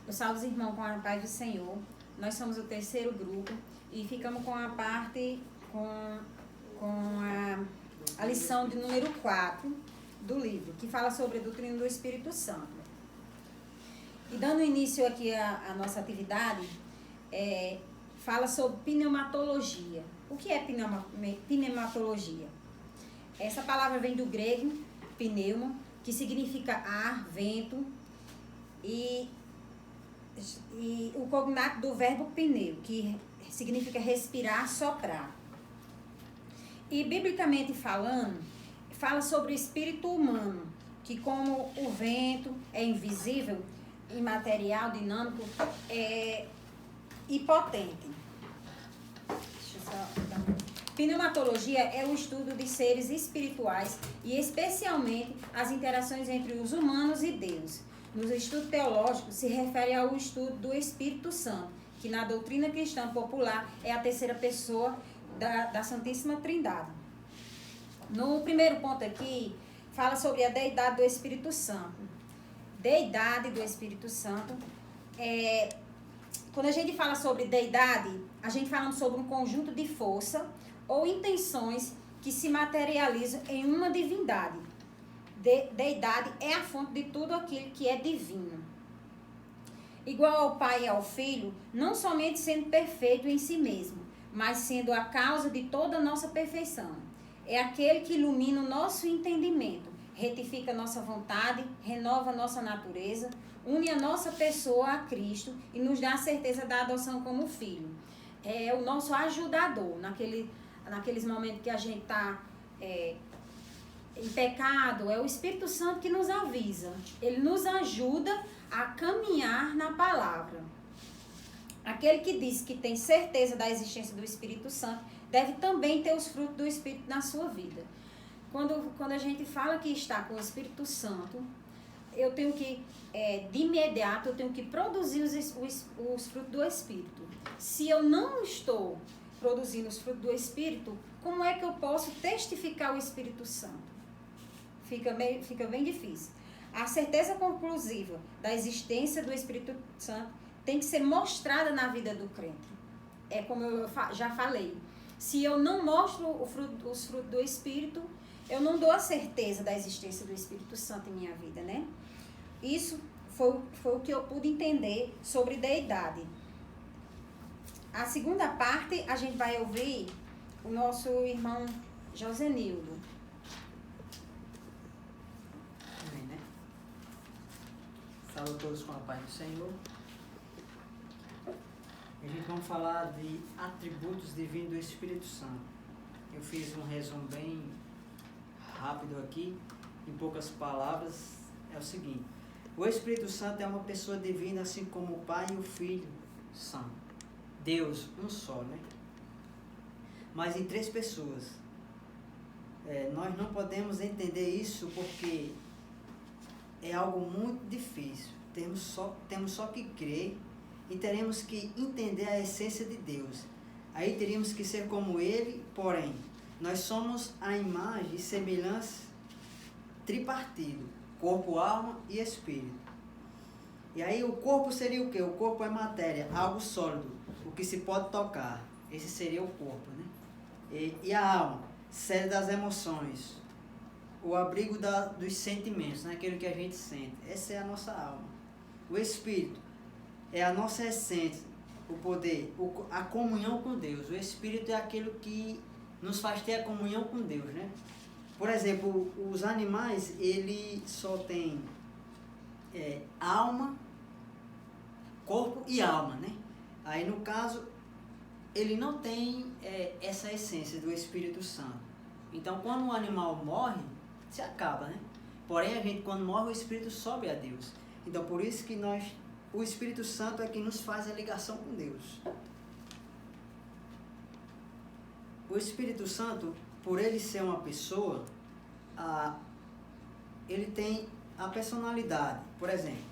Eu salvo os irmãos com a paz do Senhor. Nós somos o terceiro grupo e ficamos com a parte, com a lição de número 4 do livro, que fala sobre a doutrina do Espírito Santo. E dando início aqui à nossa atividade, fala sobre pneumatologia. O que é pneumatologia? Essa palavra vem do grego pneuma, que significa ar, vento, e o cognato do verbo pneu, que significa respirar, soprar. E biblicamente falando, fala sobre o espírito humano, que como o vento é invisível, imaterial, dinâmico, e potente. Deixa eu só dar Pneumatologia é o estudo de seres espirituais e especialmente as interações entre os humanos e Deus. No estudo teológico se refere ao estudo do Espírito Santo, que na doutrina cristã popular é a terceira pessoa da Santíssima Trindade. No primeiro ponto aqui, fala sobre a deidade do Espírito Santo. Deidade do Espírito Santo quando a gente fala sobre deidade, a gente fala sobre um conjunto de força ou intenções que se materializam em uma divindade. Deidade é a fonte de tudo aquilo que é divino. Igual ao Pai e ao Filho, não somente sendo perfeito em si mesmo, mas sendo a causa de toda a nossa perfeição. É aquele que ilumina o nosso entendimento, retifica nossa vontade, renova nossa natureza, une a nossa pessoa a Cristo e nos dá a certeza da adoção como filho. É o nosso ajudador, naqueles momentos que a gente está em pecado, é o Espírito Santo que nos avisa. Ele nos ajuda a caminhar na palavra. Aquele que diz que tem certeza da existência do Espírito Santo deve também ter os frutos do Espírito na sua vida. Quando a gente fala que está com o Espírito Santo, eu tenho que, de imediato, eu tenho que produzir os frutos do Espírito. Se eu não estou produzindo os frutos do Espírito, como é que eu posso testificar o Espírito Santo? Fica bem difícil. A certeza conclusiva da existência do Espírito Santo tem que ser mostrada na vida do crente. É como eu já falei. Se eu não mostro os frutos do Espírito, eu não dou a certeza da existência do Espírito Santo em minha vida, né? Isso foi o que eu pude entender sobre deidade. A segunda parte, a gente vai ouvir o nosso irmão Josenildo. Amém, né? Saúde a todos com a paz do Senhor. A gente vai falar de atributos divinos do Espírito Santo. Eu fiz um resumo bem rápido aqui, em poucas palavras, é o seguinte: o Espírito Santo é uma pessoa divina, assim como o Pai e o Filho são. Deus, um só, né? Mas em três pessoas. Nós não podemos entender isso porque é algo muito difícil. Temos só que crer e teremos que entender a essência de Deus. Aí teríamos que ser como Ele, porém, nós somos a imagem e semelhança tripartido, corpo, alma e espírito. E aí o corpo seria o quê? O corpo é matéria, algo sólido, o que se pode tocar. Esse seria o corpo, né? E a alma, sede das emoções, o abrigo dos sentimentos, né? Aquilo que a gente sente. Essa é a nossa alma. O espírito é a nossa essência, o poder, a comunhão com Deus. O espírito é aquilo que nos faz ter a comunhão com Deus, né? Por exemplo, os animais, ele só tem alma, corpo e alma, né? Aí, no caso, ele não tem essa essência do Espírito Santo. Então, quando um animal morre, se acaba, né? Porém, a gente, quando morre, o Espírito sobe a Deus. Então, por isso que o Espírito Santo é quem nos faz a ligação com Deus. O Espírito Santo, por ele ser uma pessoa, ele tem a personalidade. Por exemplo,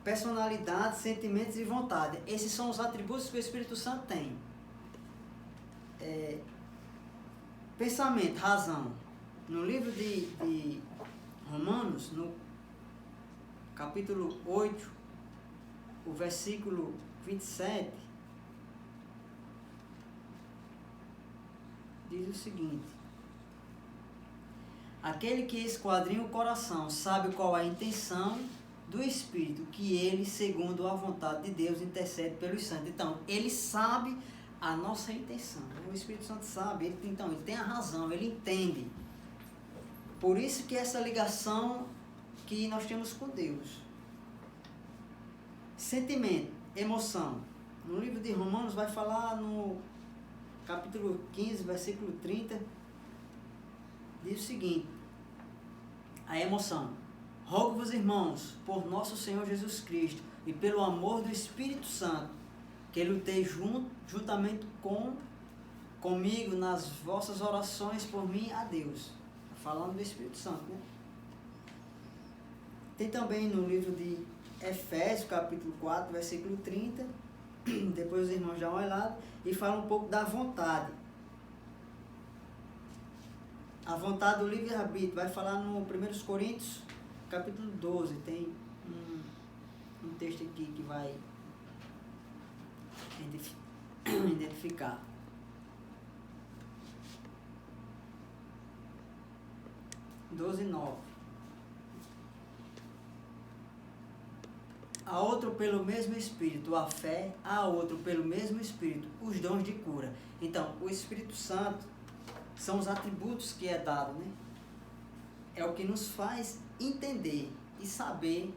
personalidade, sentimentos e vontade. Esses são os atributos que o Espírito Santo tem. Pensamento, razão. No livro de Romanos, no capítulo 8, o versículo 27, diz o seguinte: aquele que esquadrinha o coração sabe qual a intenção do Espírito, que ele, segundo a vontade de Deus, intercede pelos santos. Então, ele sabe a nossa intenção. O Espírito Santo sabe, ele tem a razão, ele entende. Por isso que essa ligação que nós temos com Deus. Sentimento, emoção. No livro de Romanos vai falar no capítulo 15, versículo 30, diz o seguinte: a emoção. Rogo-vos, irmãos, por nosso Senhor Jesus Cristo e pelo amor do Espírito Santo, que luteis juntamente comigo nas vossas orações por mim a Deus. Falando do Espírito Santo, né? Tem também no livro de Efésios, capítulo 4, versículo 30, depois os irmãos já olham lá, e fala um pouco da vontade. A vontade do livre-arbítrio, vai falar no 1 Coríntios, capítulo 12, tem um texto aqui que vai identificar. Doze, 9. A outro pelo mesmo Espírito a fé, a outro pelo mesmo Espírito os dons de cura. Então, o Espírito Santo são os atributos que é dado, né? É o que nos faz entender e saber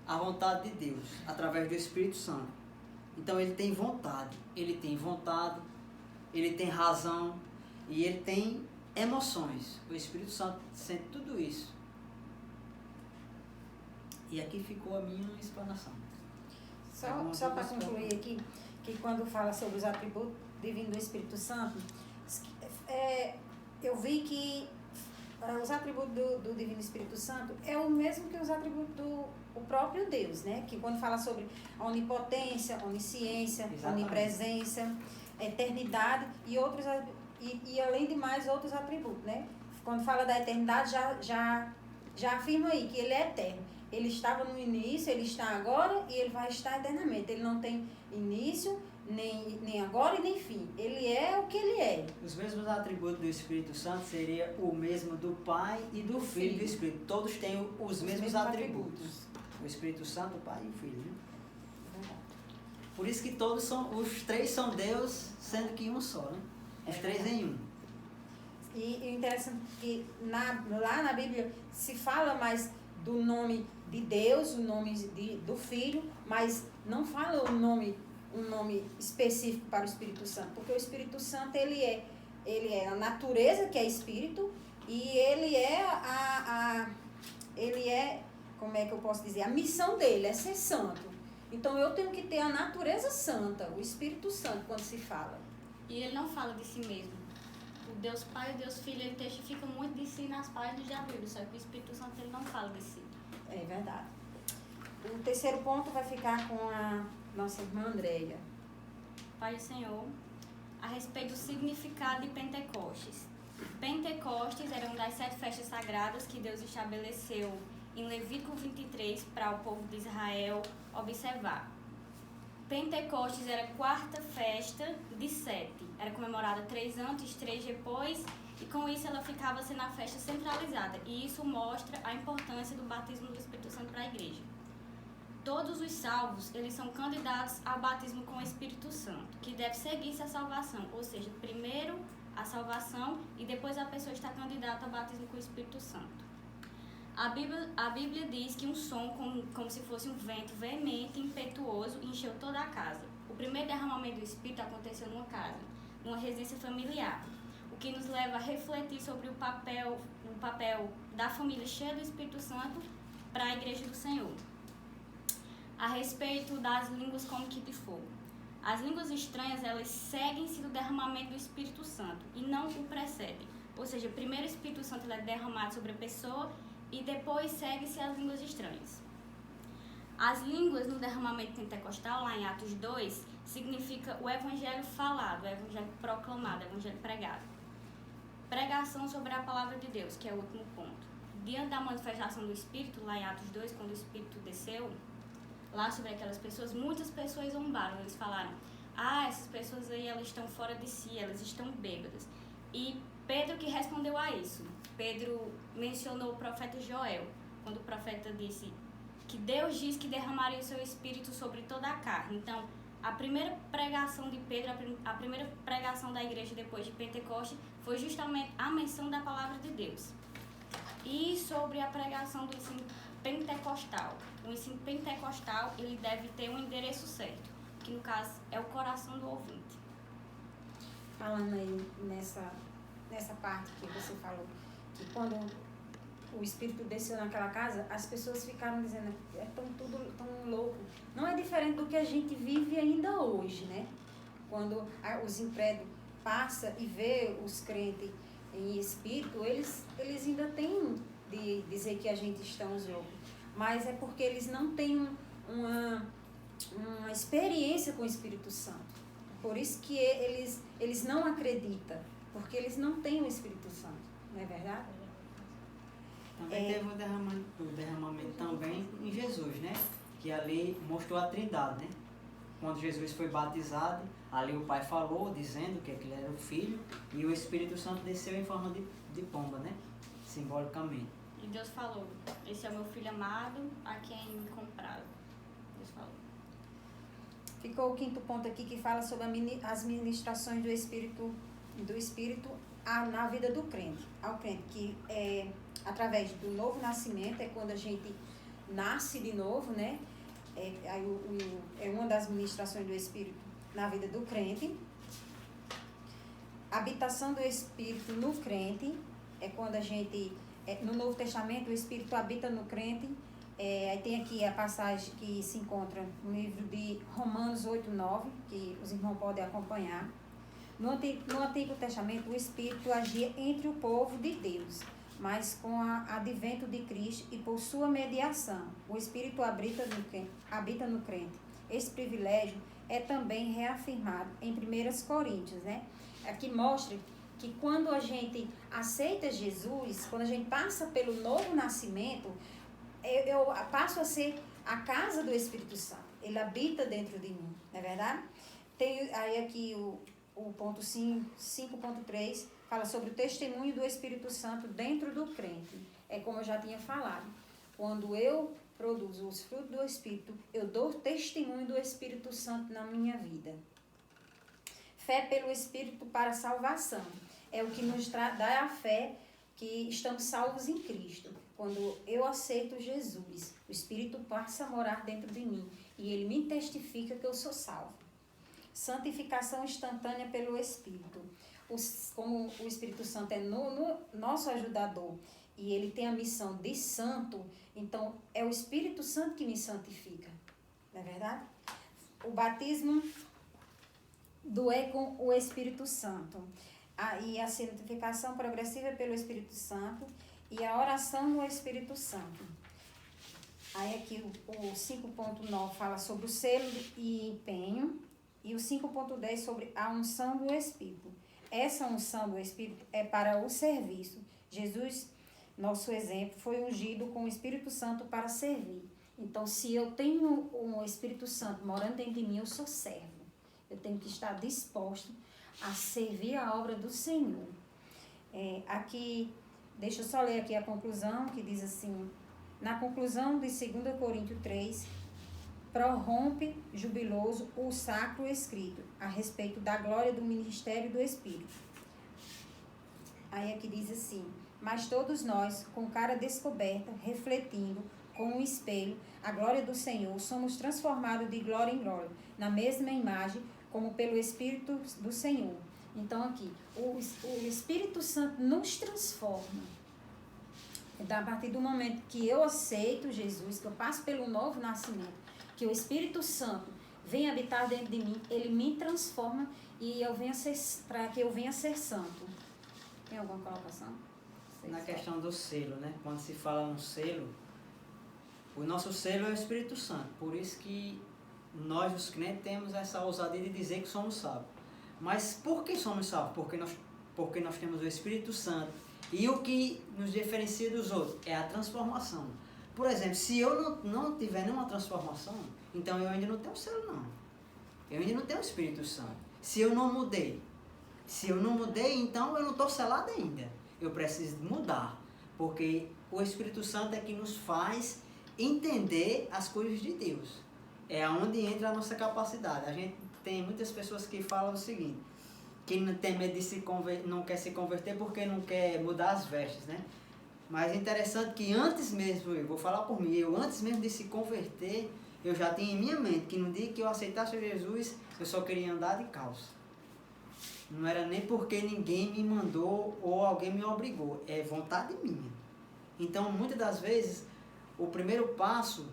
a vontade de Deus através do Espírito Santo. Então, ele tem vontade, ele tem razão e ele tem emoções. O Espírito Santo sente tudo isso. E aqui ficou a minha explanação. Só para concluir aqui, que quando fala sobre os atributos divinos do Espírito Santo, eu vi que os atributos do Divino Espírito Santo é o mesmo que os atributos do próprio Deus, né? Que quando fala sobre a onipotência, onisciência, Exatamente. onipresença, eternidade e outros, e além de mais outros atributos, né? Quando fala da eternidade, já afirma aí que ele é eterno. Ele estava no início, ele está agora e ele vai estar eternamente. Ele não tem início, nem agora e nem fim. Ele é o que ele é. Os mesmos atributos do Espírito Santo seria o mesmo do Pai e do Filho e do Espírito. Todos têm os mesmos atributos. O Espírito Santo, o Pai e o Filho. Né? Por isso que os três são Deus, sendo que um só. Né? Os três em um. E interessante que lá na Bíblia se fala mais do nome de Deus, o nome do Filho, mas não fala um nome específico para o Espírito Santo, porque o Espírito Santo ele é a natureza, que é Espírito, e ele é, como é que eu posso dizer, a missão dele é ser santo. Então eu tenho que ter a natureza santa, o Espírito Santo, quando se fala. E ele não fala de si mesmo. O Deus Pai e o Deus Filho, ele testifica muito de si nas páginas da Bíblia, só que o Espírito Santo ele não fala de si. É verdade. O terceiro ponto vai ficar com a nossa irmã Andréia. Pai do Senhor, a respeito do significado de Pentecostes. Pentecostes era uma das 7 festas sagradas que Deus estabeleceu em Levítico 23 para o povo de Israel observar. Pentecostes era a 4ª festa de 7. Era comemorada 3 antes, 3 depois, e com isso ela ficava sendo a festa centralizada. E isso mostra a importância do batismo do Espírito Santo para a igreja. Todos os salvos, eles são candidatos ao batismo com o Espírito Santo, que deve seguir-se a salvação, ou seja, primeiro a salvação e depois a pessoa está candidata ao batismo com o Espírito Santo. A Bíblia diz que um som, como se fosse um vento veemente e impetuoso, encheu toda a casa. O primeiro derramamento do Espírito aconteceu numa casa, numa residência familiar, o que nos leva a refletir sobre o papel da família cheia do Espírito Santo para a Igreja do Senhor. A respeito das línguas como que de fogo. As línguas estranhas, elas seguem-se do derramamento do Espírito Santo e não o precedem. Ou seja, primeiro o Espírito Santo é derramado sobre a pessoa e depois segue-se as línguas estranhas. As línguas no derramamento pentecostal, lá em Atos 2, significa o evangelho falado, o evangelho proclamado, o evangelho pregado. Pregação sobre a palavra de Deus, que é o último ponto. Diante da manifestação do Espírito, lá em Atos 2, quando o Espírito desceu, lá sobre aquelas pessoas, muitas pessoas zombaram. Eles falaram, essas pessoas aí, elas estão fora de si, elas estão bêbadas. E Pedro que respondeu a isso. Pedro mencionou o profeta Joel, quando o profeta disse que Deus diz que derramaria o seu espírito sobre toda a carne. Então, a primeira pregação de Pedro, a primeira pregação da igreja depois de Pentecoste, foi justamente a menção da palavra de Deus. E sobre a pregação do ensino pentecostal. O ensino pentecostal, ele deve ter um endereço certo, que no caso é o coração do ouvinte. Falando aí nessa parte que você falou, que quando o Espírito desceu naquela casa, as pessoas ficaram dizendo, tudo tão louco. Não é diferente do que a gente vive ainda hoje, né? Quando os incrédulos passam e vê os crentes em espírito, eles ainda têm de dizer que a gente está uns loucos. Mas é porque eles não têm uma experiência com o Espírito Santo. Por isso que eles não acreditam, porque eles não têm o Espírito Santo, não é verdade? Também teve o derramamento também em Jesus, né? Que ali mostrou a Trindade, né? Quando Jesus foi batizado, ali o Pai falou, dizendo que ele era o Filho, e o Espírito Santo desceu em forma de pomba, né? Simbolicamente. E Deus falou, esse é o meu filho amado, a quem me compraram. Deus falou. Ficou o quinto ponto aqui que fala sobre as ministrações do Espírito na vida do crente, ao crente, que é através do novo nascimento, é quando a gente nasce de novo, né? É uma das ministrações do Espírito na vida do crente. A habitação do Espírito no crente é quando a gente, no Novo Testamento, o Espírito habita no crente. Aí tem aqui a passagem que se encontra no livro de Romanos 8:9, que os irmãos podem acompanhar. No Antigo Testamento, o Espírito agia entre o povo de Deus, mas com o advento de Cristo e por sua mediação, o Espírito habita no crente. Esse privilégio é também reafirmado em 1 Coríntios, né? Aqui mostra que quando a gente Jesus, quando a gente passa pelo novo nascimento, eu passo a ser a casa do Espírito Santo. Ele habita dentro de mim, não é verdade? Tem aí aqui o ponto 5.3, fala sobre o testemunho do Espírito Santo dentro do crente. É como eu já tinha falado. Quando eu produzo os frutos do Espírito, eu dou testemunho do Espírito Santo na minha vida. Fé pelo Espírito para a salvação. É o que nos dá a fé que estamos salvos em Cristo. Quando eu aceito Jesus, o Espírito passa a morar dentro de mim e ele me testifica que eu sou salvo. Santificação instantânea pelo Espírito. Como o Espírito Santo é nosso ajudador e ele tem a missão de santo, então é o Espírito Santo que me santifica, não é verdade? O batismo com o Espírito Santo. E a santificação progressiva pelo Espírito Santo e a oração no Espírito Santo. Aí aqui o 5.9 fala sobre o selo e empenho e o 5.10 sobre a unção do Espírito. Essa unção do Espírito é para o serviço. Jesus, nosso exemplo, foi ungido com o Espírito Santo para servir. Então, se eu tenho o Espírito Santo morando dentro de mim, eu sou servo. Eu tenho que estar disposto a servir a obra do Senhor. Aqui, deixa eu só ler aqui a conclusão, que diz assim, na conclusão de 2 Coríntios 3, prorrompe jubiloso o sacro escrito a respeito da glória do ministério do Espírito. Aí aqui diz assim, mas todos nós, com cara descoberta, refletindo com um espelho a glória do Senhor, somos transformados de glória em glória, na mesma imagem, como pelo Espírito do Senhor. Então aqui, o Espírito Santo nos transforma. Então, a partir do momento que eu aceito Jesus, que eu passo pelo novo nascimento, que o Espírito Santo vem habitar dentro de mim, ele me transforma e para que eu venha ser santo. Tem alguma colocação? Na questão do selo, né? Quando se fala no selo, o nosso selo é o Espírito Santo. Por isso que nós, os crentes, temos essa ousadia de dizer que somos salvos. Mas por que somos salvos? Porque nós temos o Espírito Santo. E o que nos diferencia dos outros é a transformação. Por exemplo, se eu não tiver nenhuma transformação, então eu ainda não tenho selo, não. Eu ainda não tenho o Espírito Santo. Se eu não mudei, então eu não estou selado ainda. Eu preciso mudar, porque o Espírito Santo é que nos faz entender as coisas de Deus. É onde entra a nossa capacidade. A gente tem muitas pessoas que falam o seguinte, que não tem medo de não quer se converter porque não quer mudar as vestes, né? Mas é interessante que antes mesmo, eu vou falar por mim, antes mesmo de se converter, eu já tinha em minha mente que no dia que eu aceitasse Jesus, eu só queria andar de calça. Não era nem porque ninguém me mandou ou alguém me obrigou, é vontade minha. Então, muitas das vezes, o primeiro passo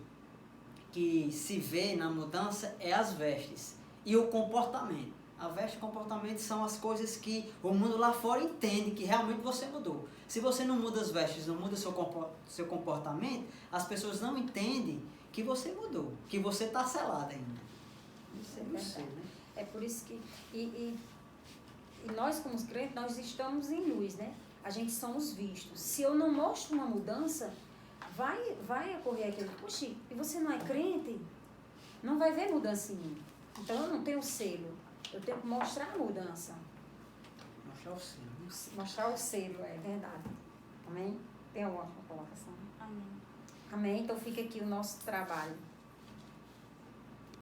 que se vê na mudança é as vestes e o comportamento. A veste e o comportamento são as coisas que o mundo lá fora entende que realmente você mudou. Se você não muda as vestes, não muda seu comportamento, as pessoas não entendem que você mudou, que você está selado ainda. Isso é verdade. Né? É por isso que... E nós, como crentes, nós estamos em luz, né? A gente somos vistos. Se eu não mostro uma mudança, vai ocorrer aquilo. Poxa, e você não é crente? Não vai ver mudança em mim. Então eu não tenho selo. Eu tenho que mostrar a mudança. Mostrar o selo. Mostrar o selo, é verdade. Amém? Tem alguma colocação? Amém. Amém? Então fica aqui o nosso trabalho.